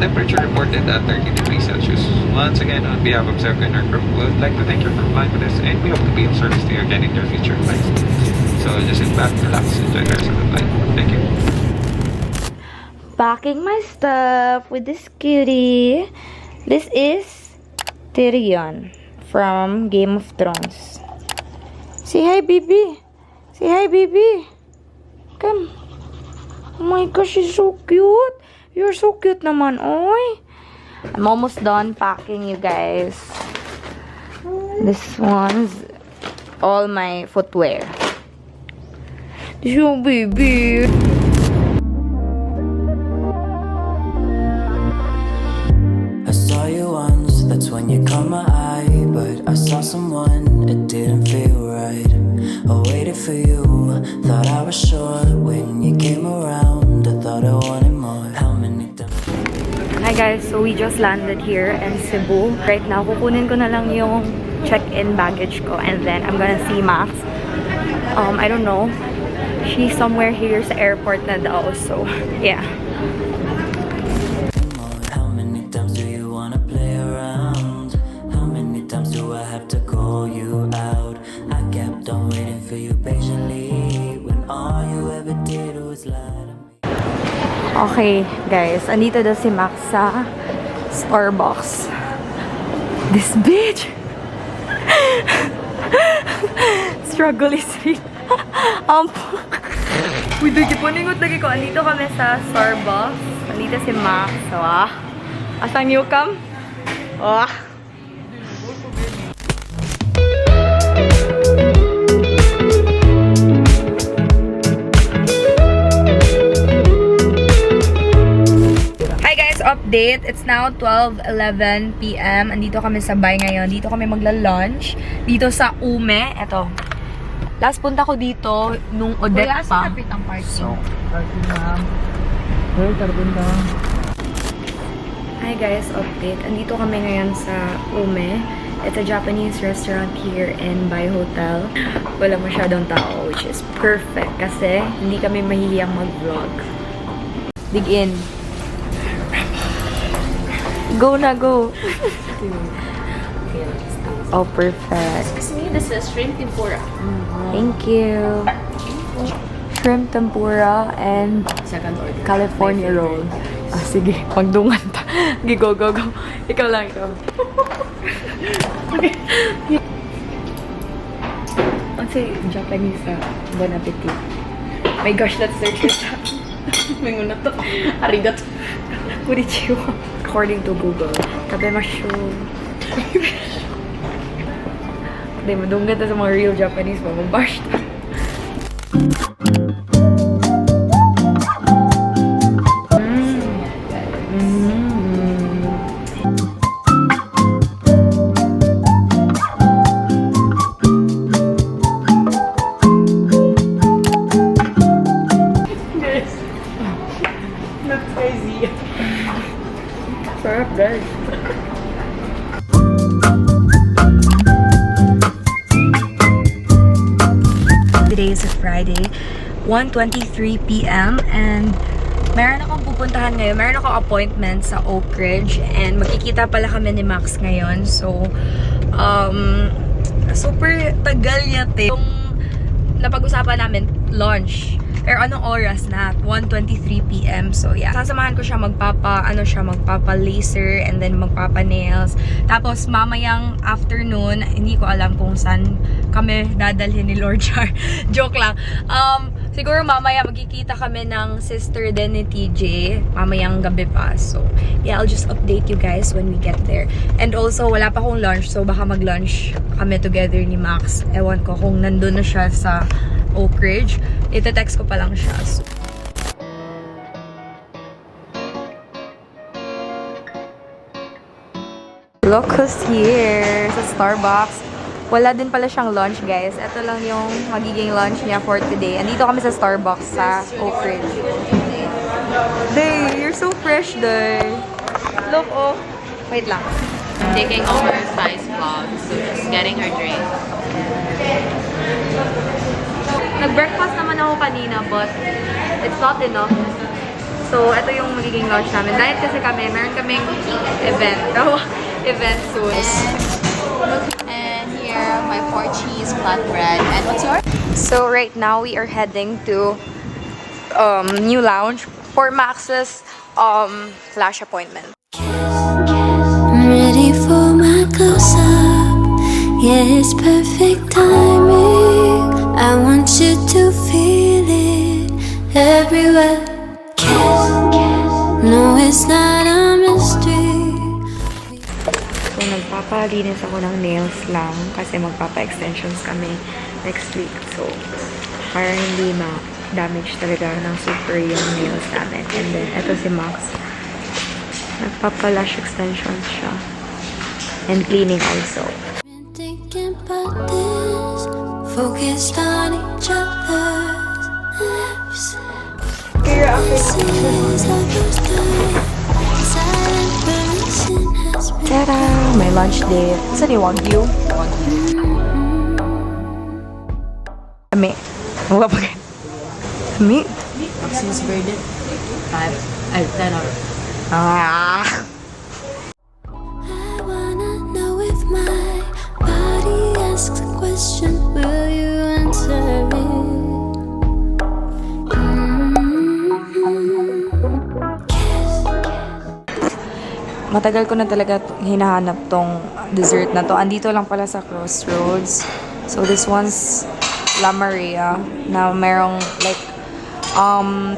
temperature reported at 30 degrees Celsius. Once again, on behalf of Zevka and our crew, we would like to thank you for flying with us, and we hope to be of service to you again in your future flights. So just sit back, relax, enjoy the rest of the flight. Thank you. Packing my stuff with this cutie. This is Tyrion from Game of Thrones. Say hi, baby. Say hi, baby. Come. Oh my gosh, she's so cute. You're so cute naman, oy. I'm almost done packing, you guys. This one's all my footwear. This is your baby. I saw you once, that's when you caught my eye. But I saw someone, it didn't feel right. I waited for you, thought I was sure. When you came around, I thought I wanted more. How many times? Hi guys, so we just landed here in Cebu. Right now, kukunin ko na lang yung check-in baggage ko, and then I'm gonna see Max. I don't know. She's somewhere here sa airport na daw, so yeah. How many times do you wanna play around? How many times do I have to call you out? I kept on waiting for you patiently when all you ever did was lie to me. Okay, guys. Andito daw si Max sa Starbucks. This bitch! Struggle is real. Uy, doon kipuningot lagi ko. Andito kami sa Starbucks. Andito si Max. So, asan you come? Update. It's now 12:11 PM. Andito kami sa bay ngayon. Dito kami magla-lunch. Dito sa Ume. Eto. Last punta ko dito nung Odette pa. So, hi guys, update. Andito kami ngayon sa Ume. It's a Japanese restaurant here in Bay Hotel. Wala masyadong tao, which is perfect kasi hindi kami mahihiyang mag-vlog. Dig in. Go na, go. Oh, perfect. Excuse me, this is shrimp tempura. Thank you. Shrimp tempura and Second order. California roll. Ah, sige. Magdungan ta. Sige, go, go, go. Ikaw lang, ikaw. Okay. What's a Japanese bon appetit? My gosh, let's search it. May to. Arigato. Konnichiwa. According to Google, tabemashu. Hindi, madunggan ta sa mga real Japanese pa. Mag-bash ta. Not crazy. Sarap, guys. Today is a Friday, 1:23 PM, and meron akong pupuntahan ngayon. Meron akong appointment sa Oak Ridge, and magkikita pala kami ni Max ngayon. So, super tagal yate. Yung napag-usapan namin, lunch. Pero anong oras na? 1:23 PM. So, yeah. Sasamahan ko siya magpapa-laser and then magpapa-nails. Tapos, mamayang afternoon, hindi ko alam kung saan kami dadalhin ni Lord Char. Joke lang. Siguro mamaya magkikita kami ng sister din ni TJ. Mamayang gabi pa. So, yeah, I'll just update you guys when we get there. And also, wala pa akong lunch. So, baka mag-lunch kami together ni Max. Ewan ko kung nandun na siya sa Oak Ridge. Ite-text ko pa lang siya. So, look who's here sa Starbucks. Wala din pala siyang lunch, guys. Ito lang yung magiging lunch niya for today. Andito kami sa Starbucks sa Oak Ridge. Day, you're so fresh, Day. Look, oh. Wait lang. Taking over size vlog, so just getting her drink. Nag-breakfast naman ako kanina, but it's not enough. So, ito yung magiging launch namin. Dahil kasi kami, meron kaming event. Event soon. And here, my 4-cheese flatbread. And what's yours? So, right now, we are heading to new lounge for Max's flash appointment. I'm ready for my close-up. Yeah, it's perfect timing. I want you to feel it everywhere. No, it's not a mystery. So, nagpapalinis ako ng nails lang kasi magpapa-extensions kami next week. So, para hindi ma-damage talaga ng super yung nails namin. And then, eto si Max. Nagpapa-lash extensions siya. And cleaning also. Been thinking about this, focused on each other's lips. Tara! May lunch date. Saan yung Wagyu? Ami. Wala pa kayo. Ami? Since birthday, 10 hours. Ah! I wanna know if my body asks a question, will you answer it? Matagal ko na talaga hinahanap tong dessert na to. Andito lang pala sa Crossroads. So, this one's La Maria na merong like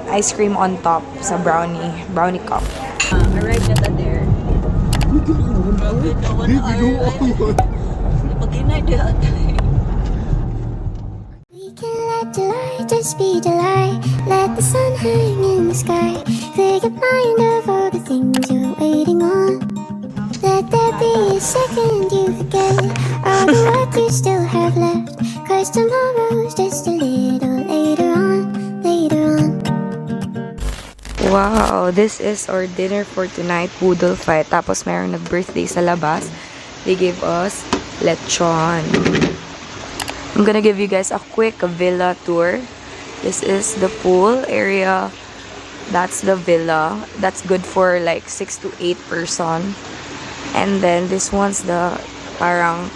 ice cream on top sa brownie cup. Arrived at there. We can let the light just be the light. Let the sun hang in the sky. Clear your mind of all the things you're waiting on. Let there be a second you forget all the work you still have left. Cause tomorrow's just a little later on, later on. Wow! This is our dinner for tonight. Poodle fight. Tapos merong nag-birthday sa labas. They gave us lechon. I'm gonna give you guys a quick villa tour. This is the pool area. That's the villa. That's good for like 6 to 8 person. And then this one's the parang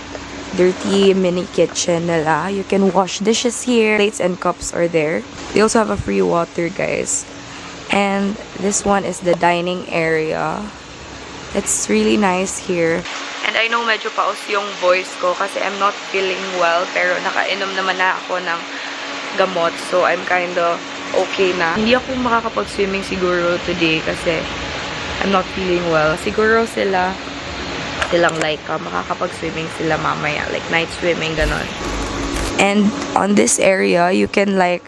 dirty mini kitchen nila. You can wash dishes here. Plates and cups are there. They also have a free water, guys. And this one is the dining area. It's really nice here. And I know medyo paus yung voice ko kasi I'm not feeling well. Pero nakainom naman na ako ng gamot. So I'm kinda okay na. Hindi ako makakapag-swimming siguro today kasi I'm not feeling well. Siguro silang like makakapag-swimming sila mamaya. Like night swimming, ganon. And on this area, you can like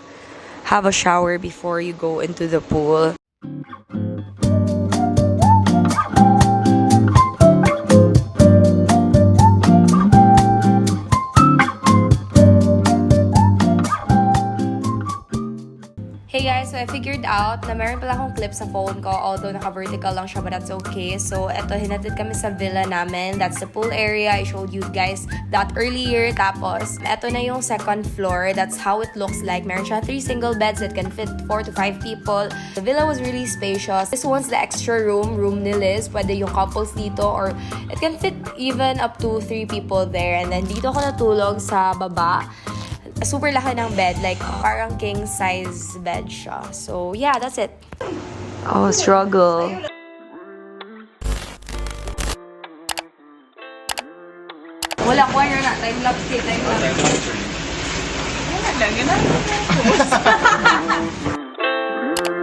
have a shower before you go into the pool. Hey guys, so I figured out na meron pala akong clip sa phone ko, although naka-vertical lang siya, but that's okay. So, eto, hinatid kami sa villa namin. That's the pool area. I showed you guys that earlier. Tapos, eto na yung second floor. That's how it looks like. Meron siya 3 single beds that can fit 4 to 5 people. The villa was really spacious. This one's the extra room ni Liz. Pwede yung couples dito, or it can fit even up to 3 people there. And then, dito ako natulog sa baba. Super laki ng bed, like parang king size bed siya. So yeah, that's it. Oh, struggle. Wala ko yun na time lapse, time lapse.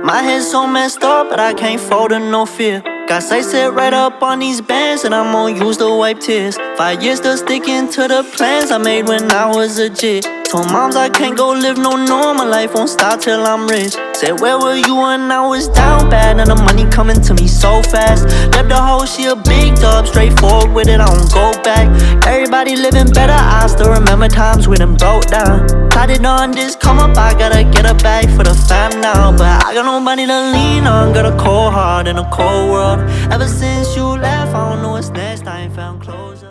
My head's so messed up, but I can't fold to no fear. Got sight set right up on these bands, and I'm gonna use to wipe tears. 5 years still sticking to the plans I made when I was a jit. Told moms I can't go live no normal life, won't stop till I'm rich. Said where were you when I was down bad, and the money coming to me so fast. Left the hoe, she a big dub, straightforward with it, I don't go back. Everybody living better, I still remember times when I'm broke down. Tried it on this come up, I gotta get a bag for the fam now. But I got nobody to lean on, got a cold heart in a cold world. Ever since you left, I don't know what's next, I ain't found closure.